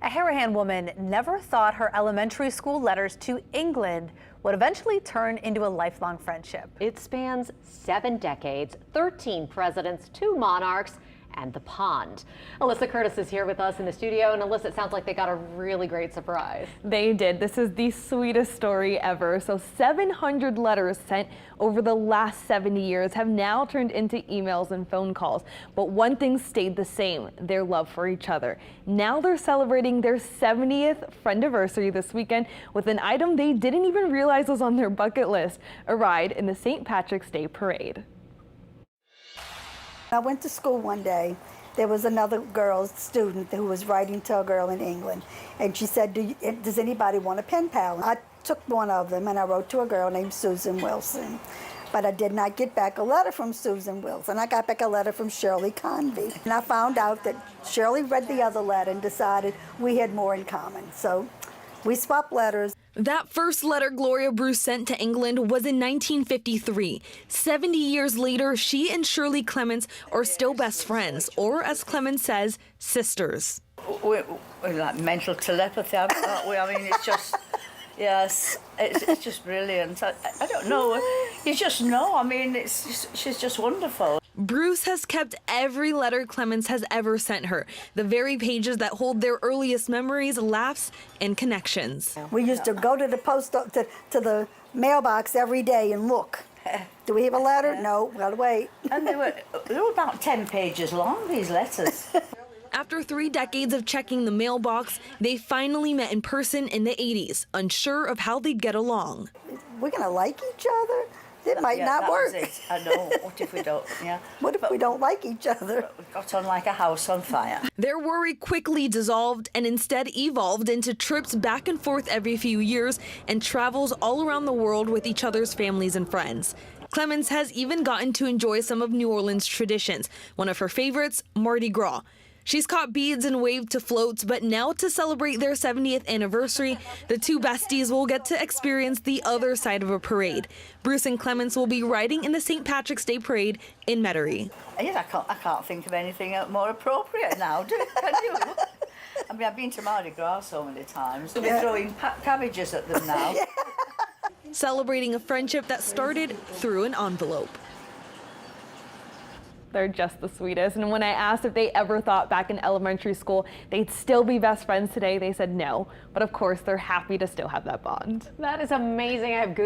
A Harahan woman never thought her elementary school letters to England would eventually turn into a lifelong friendship. It spans 7 decades, 13 presidents, 2 monarchs, and the pond. Alyssa Curtis is here with us in the studio, and Alyssa, it sounds like they got a really great surprise. They did. This is the sweetest story ever. So 700 letters sent over the last 70 years have now turned into emails and phone calls. But one thing stayed the same, their love for each other. Now they're celebrating their 70th friendiversary this weekend with an item they didn't even realize was on their bucket list, a ride in the St. Patrick's Day Parade. I went to school one day. There was another student who was writing to a girl in England, and she said, does anybody want a pen pal? I took one of them and I wrote to a girl named Susan Wilson. But I did not get back a letter from Susan Wilson. I got back a letter from Shirley Convey. And I found out that Shirley read the other letter and decided we had more in common. So we swapped letters. That first letter Gloria Bruce sent to England was in 1953. 70 years later, she and Shirley Clements are still best friends, or as Clements says, sisters. We're like mental telepathy, aren't we? I mean, it's just, yes, it's just brilliant. I don't know, you just know, I mean, she's just wonderful. Bruce has kept every letter Clements has ever sent her, the very pages that hold their earliest memories, laughs, and connections. We used to go to the to the mailbox every day and look. Do we have a letter? No, gotta wait. And they were about 10 pages long, these letters. After 3 decades of checking the mailbox, they finally met in person in the 80s, unsure of how they'd get along. We're gonna like each other? It might not work. I know. What if we don't? Yeah. What if we don't like each other? We got on like a house on fire. Their worry quickly dissolved and instead evolved into trips back and forth every few years and travels all around the world with each other's families and friends. Clements has even gotten to enjoy some of New Orleans' traditions. One of her favorites, Mardi Gras. She's caught beads and waved to floats, but now to celebrate their 70th anniversary, the two besties will get to experience the other side of a parade. Bruce and Clements will be riding in the St. Patrick's Day Parade in Metairie. Yeah, I can't think of anything more appropriate now, can you? I mean, I've been to Mardi Gras so many times. They'll be throwing cabbages at them now. Celebrating a friendship that started through an envelope. They're just the sweetest. And when I asked if they ever thought back in elementary school they'd still be best friends today, they said no. But of course, they're happy to still have that bond. That is amazing. I have goosebumps.